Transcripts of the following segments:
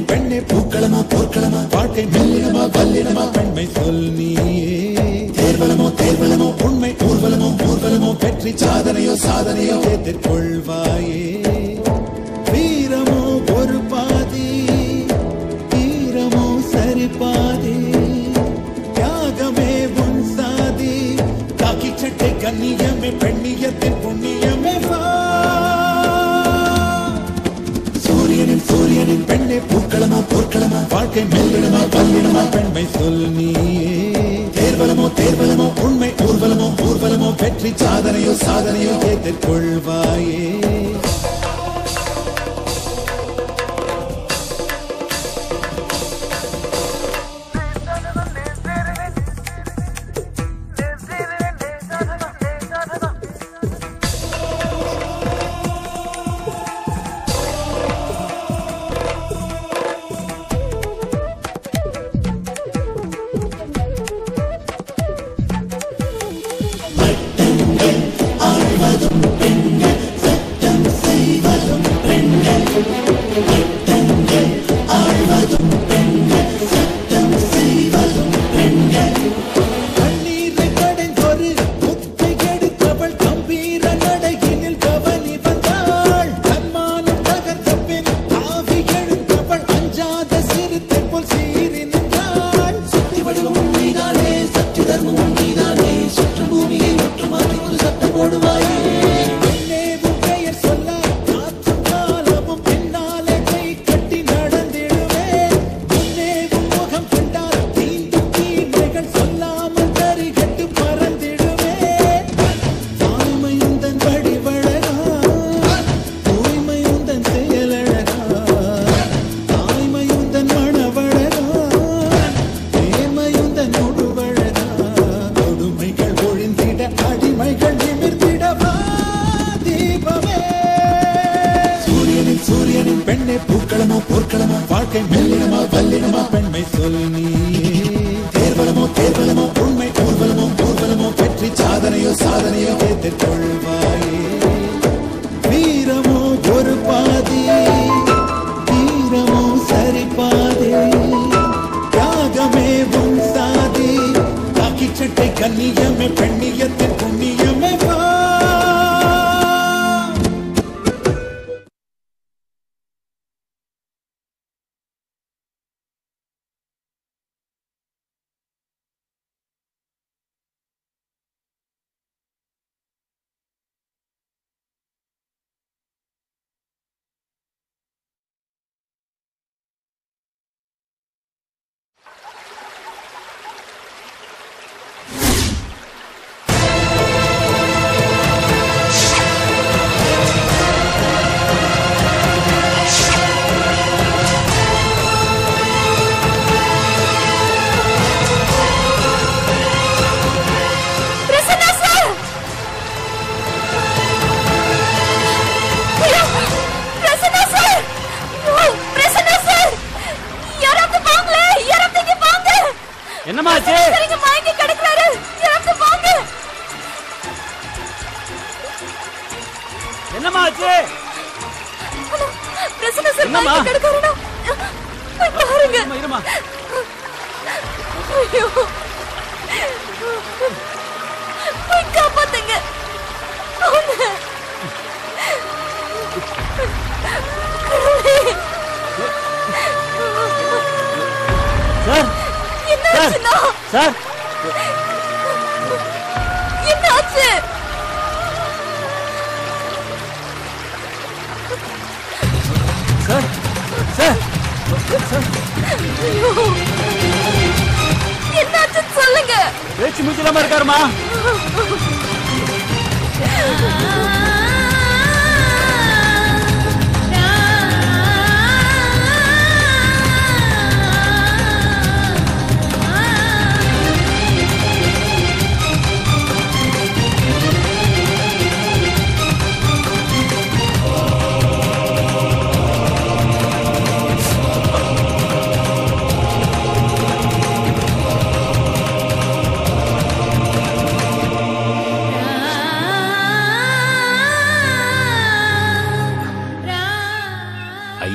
பெண்ணே பூக்களமா போர்க்களமா வாழ்க்கை மெல்லினமா வல்லினமா பெண்மை சொல் நீயே தேர்வலமோ தேர்வலமோ உண்மை ஊர்வலமோ ஊர்வலமோ வெற்றி சாதனையோ சாதனையோ ஏற்றுக்கொள்வாயே வீரமோ ஒரு பாதி வீரமோ சரி பாதி தியாகமே உன் சாதி காக்கி சட்டை கண்ணியமே பெண்ணியத்தின் புண்ணியமே வா சூரியனின் பெண்ணே பூக்களமா போர்க்களமா வாழ்க்கை மெல்லினமா வல்லினமா பெண்மை சொல் நீயே தேர்வலமோ தேர்வலமோ உண்மை ஊர்வலமோ ஊர்வலமோ வெற்றி சாதனையோ சாதனையோ ஏற்றுக்கொள்வாயே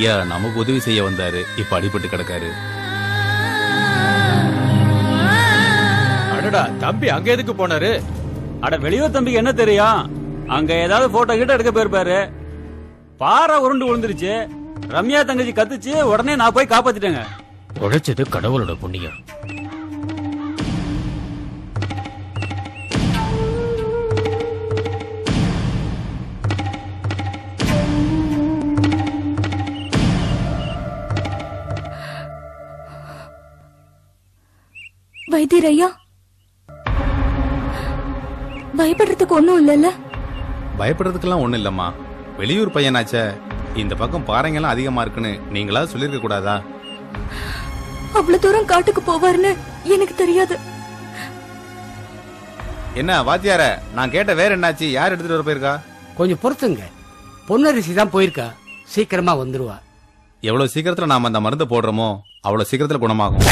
ஐயா நமக்கு உதவி செய்ய வந்தாரு, இப்ப அடிபட்டு கிடக்காரு. அடடா, தம்பி அங்க எதுக்கு போனாரு? அட வெளியூர் தம்பிக்கு என்ன தெரியும், அங்க ஏதாவது போட்டோ கிட்ட எடுக்க போயிருப்பாரு. பாறை உருண்டு விழுந்துருச்சு. ரம்யா தங்கச்சி கத்துச்சு, உடனே நான் போய் காப்பாத்திட்டேங்க. உழைச்சது கடவுளோட புண்ணியம். வைத்தியர் ஐயா, பயப்படுறதுக்கு ஒண்ணும் இல்லல்ல? பயப்படுறதுக்கெல்லாம் ஒண்ணும் இல்லம்மா. வெளியூர் பையனாச்சே, இந்த பக்கம் பாறைங்கெல்லாம் அதிகமா இருக்குன்னு நீங்களா சொல்லிருக்க கூடாதா? அவ்வளவு தூரம் காட்டுக்கு போவாருன்னு எனக்கு தெரியாது. என்ன வாத்தியார, நான் கேட்ட வேற என்னாச்சு? யார் எடுத்துட்டு வர போயிருக்கா? கொஞ்சம் பொறுத்துங்க, பொன்னரிசி தான் போயிருக்கா, சீக்கிரமா வந்துருவா. எவ்வளவு சீக்கிரத்துல நாம அந்த மருந்து போடுறோமோ அவ்வளவு சீக்கிரத்துல குணமாகும்.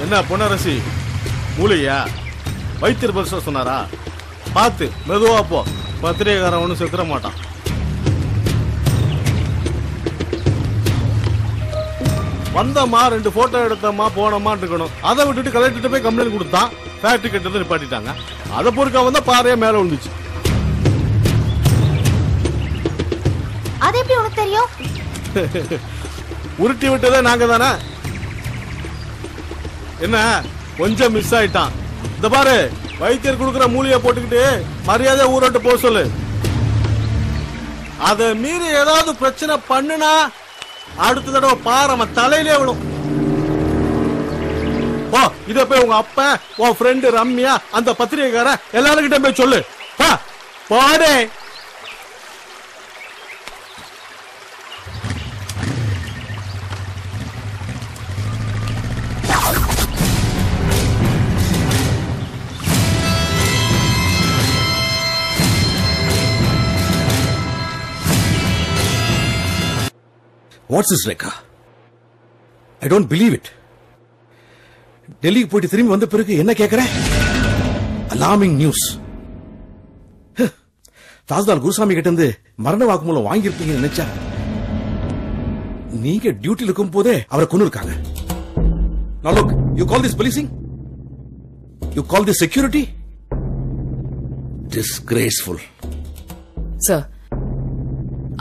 என்ன பொன்னரசி, மூளையா? வைத்தியர் பரிசு சொன்னாரா? பார்த்து மெதுவா போ, பத்திரிகைக்காரன் ஒன்னும் செத்துற மாட்டான். வந்தம்மா, 2 போட்டோ எடுத்தம்மா, போனோமா இருக்கணும். அதை விட்டுட்டு கலெக்டர் போய் கம்ப்ளைண்ட் கொடுத்தான். ஃபேக்டரி கட்டத்தை நிப்பாட்டிட்டாங்க. அதை பொறுக்க வந்தா பாறையா மேல விழுந்துச்சு. அது எப்படி உனக்கு தெரியும்? உருட்டி விட்டதே நாங்க தானே. என்ன கொஞ்சம் மிஸ் ஆயிட்டான். இந்த பாரு, வைத்தியர் கொடுக்கிற மூலியை போட்டுக்கிட்டு மரியாதை ஊரோட்டு போக சொல்லு. அத மீறி ஏதாவது பிரச்சனை பண்ணுனா அடுத்த தடவை பாரு தலையிலே விடும். இத போய் உங்க அப்பா, உன் ஃப்ரெண்டு ரம்யா, அந்த பத்திரிகைக்கார எல்லாருக்கிட்ட போய் சொல்லு. பாடே. What's this, Rekha? I don't believe it. டெல்லிக்கு போயிட்டு திரும்பி வந்த பிறகு என்ன கேக்குற? Alarming news. தாஸ்தார் குருசாமி கிட்ட இருந்து மரண வாக்குமூலம் வாங்கியிருப்பீங்க நினைச்சா, நீங்க டியூட்டில இருக்கும் போதே அவரை கொண்டு இருக்காங்க. Now look, you call this policing? You call this security? Disgraceful. Sir,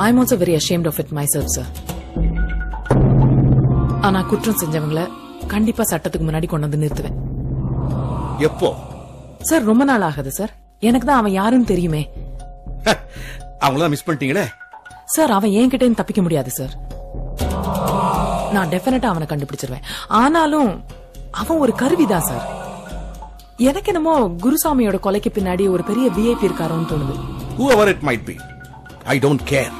I'm also very ashamed of it myself, sir. ஆனா குற்றம் செஞ்சவங்கள கண்டிப்பா சட்டத்துக்கு முன்னாடி கொண்டு வந்து நிறுத்துவேன். எப்போ? சார் ரொம்ப நாள் ஆகுது சார். எனக்கு தான் அவன் யாருன்னு தெரியுமே. அவங்கள மிஸ் பண்ணிட்டீங்களே. சார் அவன் என்கிட்ட தப்பிக்க முடியாது சார். நான் டெஃபினட்டா அவனை கண்டுபிடிச்சிருவேன். ஆனாலும் அவன் ஒரு கருவிதான் சார். எனக்கு என்னமோ குருசாமியோட கொலைக்கு பின்னாடி ஒரு பெரிய விஐபி இருக்காரோன்னு தோணுது. Whoever it might be, I don't care.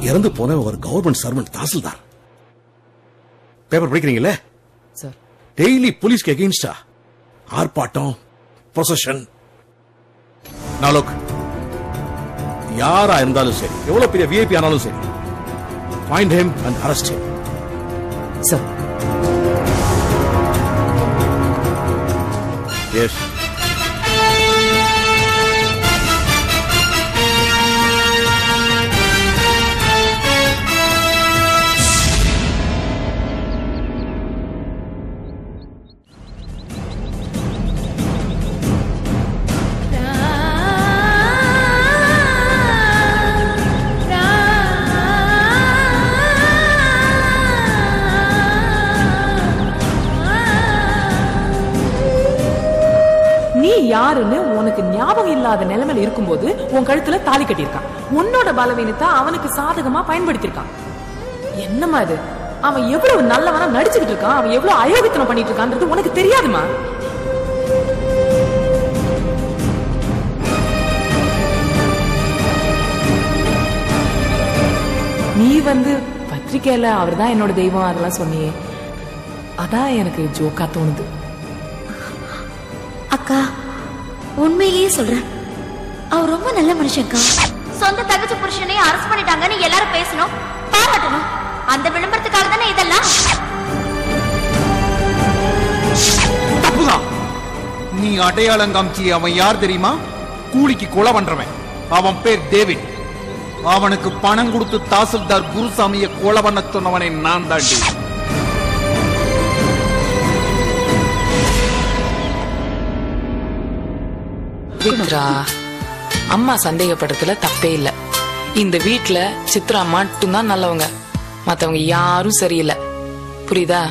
இறந்து போன ஒரு கவர்மெண்ட் சர்வன்ட் தாசில்தார். பேப்பர் படிக்கிறீங்களே சார்? டெய்லி போலீஸ்க்கு அகெயின்ஸ்டா ஆர்ப்பாட்டம், ப்ரொசஷன். நாளோக் யாரா இருந்தாலும் சரி, எவ்வளவு பெரிய விஐபி ஆனாலும் சரி, find him and arrest him. Sir. Yes. யாருன்னு உனக்கு ஞாபகம் இல்லாத நிலைமையில இருக்கும்போது உன் கழுத்துல தாலி கட்டியிருக்கான். உன்னோட பலவீனத்தை அவனுக்கு சாதகமா பயன்படுத்திருக்கான். என்னமா இது? அவன் எவ்வளவு நல்லவனா நடிச்சுக்கிட்டு இருக்கான், அவன் எவ்வளவு அயோக்கியத்தனம் பண்ணிட்டு இருக்கான்றது உனக்கு தெரியாதுமா? நீ பத்திரிக்கையில அவர் தான் என்னோட தெய்வம் அதெல்லாம் சொன்னியே, அதான் எனக்கு ஜோக்கா தோணுது. அக்கா உண்மையிலேயே சொல்றேன், அவர் ரொம்ப நல்ல மனுஷன்க்கா. சொந்த தங்கச்சி புருஷனை அரெஸ்ட் பண்ணிட்டாங்கன்னு எல்லாரும் பேசணும், பாராட்டணும். அந்த விளம்பரத்துக்காக தானே இதெல்லாம். தப்புதான். நீ அடையாளம் காமிச்சி அவன் யார் தெரியுமா? கூலிக்கு கொலை பண்றவன். அவன் பேர் டேவிட். அவனுக்கு பணம் கொடுத்து தாசில்தார் குருசாமியை கொலை பண்ண சொன்னவனை நான் தாண்டி. சித்ரா அம்மா சந்தேகப்படத்துல தப்பே இல்ல. இந்த வீட்டுல சித்ரா மட்டும்தான் நல்லவங்க, மத்தவங்க யாரும் சரியில்லை. புரியுதா?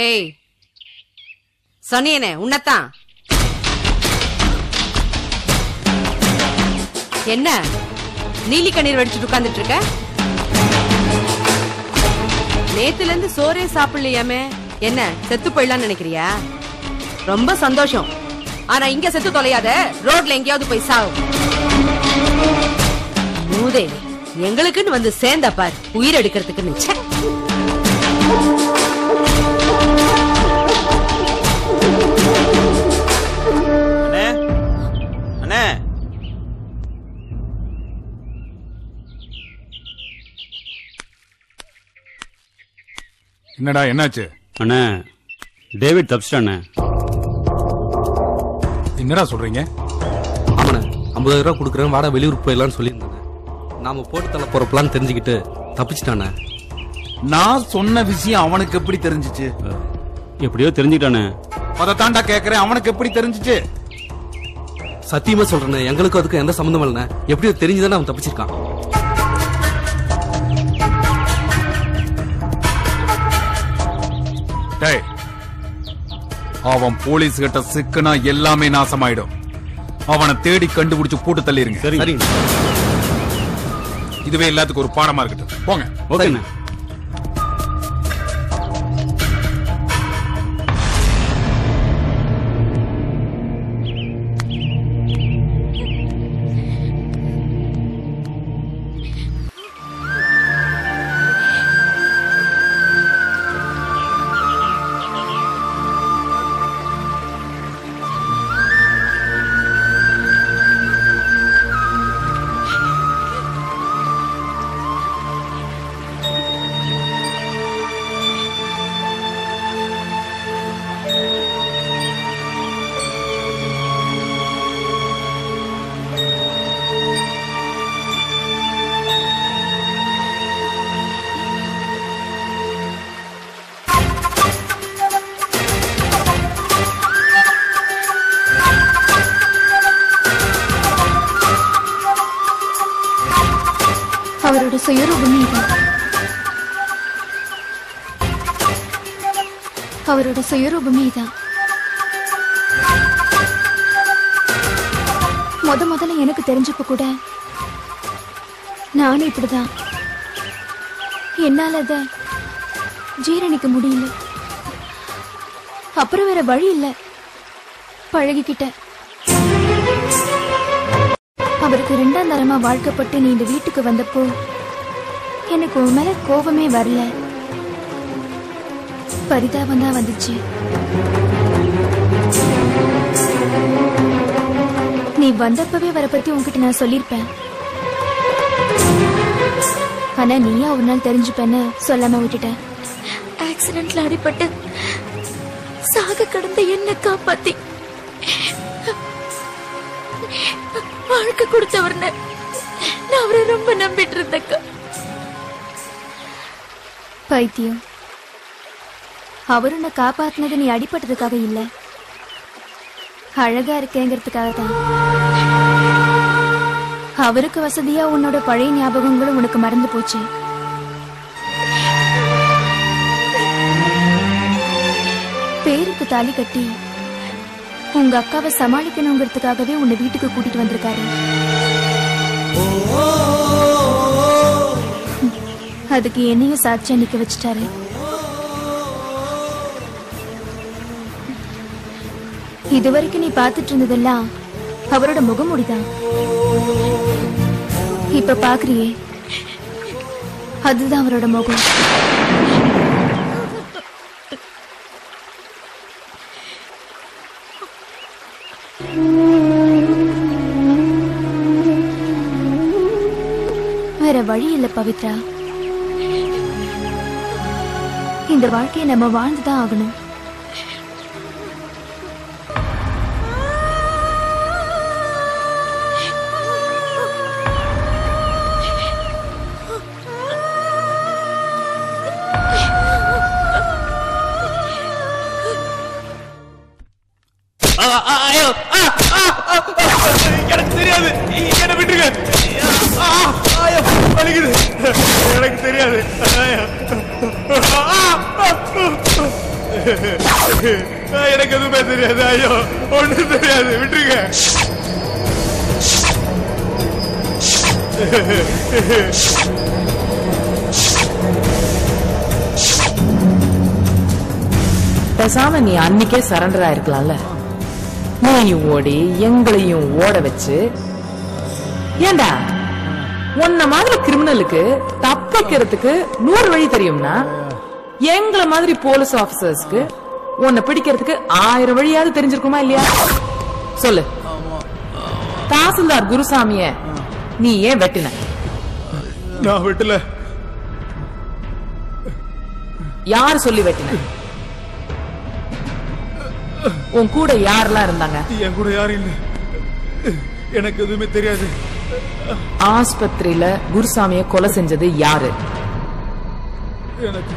ஏய் சொன்னியனே உன்னத்தான். என்ன நீலி கண்ணீர் வடிச்சுட்டு உட்கார்ந்துட்டு இருக்க? நேத்துல இருந்து சோறே சாப்பிடலையாமே, என்ன செத்து போயிடலாம்னு நினைக்கிறியா? ரொம்ப சந்தோஷம். ஆனா இங்க செத்து தொலையாத, ரோட்ல எங்கேயாவது போய் சாவு. மூதேவி எங்களுக்குன்னு வந்து சேர்ந்த பார், உயிர் எடுக்கிறதுக்கு நிச்சயம். என்னடா என்னாச்சு? அண்ணே டேவிட் தப்பிச்சிட்டானே. என்னடா சொல்றீங்க? ஆமாண்ணே, 50,000 ரூபா கொடுக்குறேன், வாடா வெளியூருக்கு போயிடலான்னு சொல்லியிருந்தானே. நாம போட்டு தள்ள போற பிளான் தெரிஞ்சுக்கிட்டு தப்பிச்சிட்டானே. நான் சொன்ன விஷயம் அவனுக்கு எப்படி தெரிஞ்சிச்சு? எப்படியோ தெரிஞ்சுக்கிட்டானே. அதை தாண்டா கேக்குறேன், அவனுக்கு எப்படி தெரிஞ்சிச்சு? சத்தியமா சொல்றேன், எங்களுக்கும் அதுக்கு எந்த சம்பந்தம் இல்லைண்ணே. எப்படியோ தெரிஞ்சுதானே அவன் தப்பிச்சிருக்கான். அவன் போலீஸ் கிட்ட சிக்கனா எல்லாமே நாசமாயிடும். அவனை தேடி கண்டுபிடிச்சு போட்டு தள்ளிருங்க. சரி, இதுவே எல்லாத்துக்கும் ஒரு பாடமா இருக்கட்டும். போங்க. ஓகேண்ணா. அவரோட சுயரூபமே இதான். அவரோட சுயரூபமே இதான். முதல்ல எனக்கு தெரிஞ்சப்ப கூட நானும் இப்படிதான். என்னால அத ஜீரணிக்க முடியல. அப்புறம் வேற வழி இல்ல, பழகிக்கிட்டேன். அவருக்கு 2ஆம் தரமா வாழ்க்கப்பட்டு நீ இந்த வீட்டுக்கு வந்தப்போ எனக்கு உன் மேல கோபமே வரல, பரிதாபம் தான் வந்துச்சு. நீ வந்தப்பவே வர பத்தி உன்கிட்ட நான் சொல்லிருப்பேன். ஆனா நீயா ஒரு நாள் தெரிஞ்சுப்பேன்னு சொல்லாம விட்டுட்ட. ஆக்சிடென்ட்ல அடிபட்டு சாக கடந்த என்ன காப்பாத்தி வாழ்க்கை கொடுத்தவர்னு நான் அவரை ரொம்ப நம்பிட்டு இருந்தேன். பைத்தியம். அவர் உன்னை காப்பாத்தினது நீ அடிபட்டதுக்காக இல்ல, அழகா இருக்கேங்கிறதுக்காக தான். அவருக்கு வசதியா உன்னோட பழைய ஞாபகங்களும் உனக்கு மறந்து போச்சு. பேருக்கு தாலி கட்டி உங்க அக்காவை சமாளிக்கணுங்கிறதுக்காகவே உன்னை வீட்டுக்கு கூட்டிட்டு வந்திருக்காரு. அதுக்கு என்னையும் சாட்சியா நிக்க வச்சுட்டாரு. இதுவரைக்கும் நீ பாத்துட்டு இருந்ததெல்லாம் அவரோட முகமூடிதான். இப்ப பாக்குறியே, அதுதான் அவரோட முகம். வேற வழி இல்ல பவித்ரா. இந்த வாழ்க்கையை நம்ம வாழ்ந்துதான் ஆகணும். எனக்கு தெரியாது, என்ன விட்டுருங்க. வலிக்குது, எனக்கு தெரியாது. எனக்கு எதுவுமே தெரியாது. ஐயோ, ஒண்ணும் தெரியாது, விட்டுருங்க. பேசாம நீ அன்னைக்கே சரண்டர் ஆயிருக்கலாம்ல. நீயும் ஓடி எங்களையும் ஓட வச்சு, ஏண்டா உன்ன மாதிரி கிரிமினலுக்கு தப்பிக்கிறதுக்கு 100 வழி தெரியும்னா, எங்களை மாதிரி போலீஸ் ஆபீசர்ஸ்க்கு உன்னை பிடிக்கிறதுக்கு 1000 வழியாவது தெரிஞ்சிருக்குமா இல்லையா? சொல்லு. தாசில்தார் குருசாமிய நீ ஏன் வெட்டின? நான் வெட்டல. யார் சொல்லி வெட்டின? உன் கூட யாரெல்லாம் இருந்தாங்க? என் கூட யாரும் இல்ல, எனக்கு எதுவுமே தெரியாது. ஆஸ்பத்திரியில குருசாமிய கொலை செஞ்சது யாரு? எனக்கு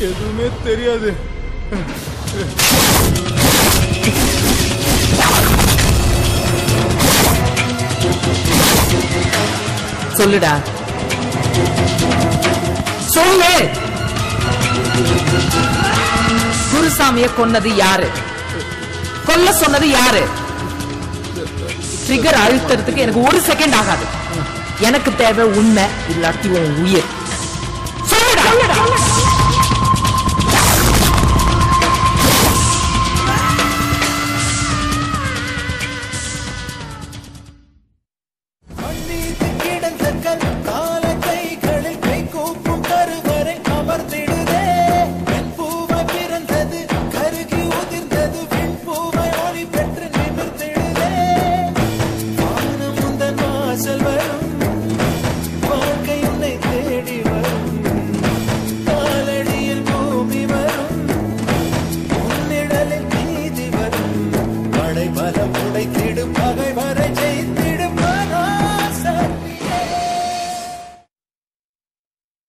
எதுவுமே தெரியாது. சொல்லுடா, சொல்லு. குருசாமிய கொன்னது யாரு? கொல்ல சொன்னது யாரு? ட்ரிகர் அழுத்தறதுக்கு எனக்கு 1 செகண்ட் ஆகாது. எனக்கு தேவை உண்மை, இல்லாட்டி உன் உயிர். சொல்லுடா.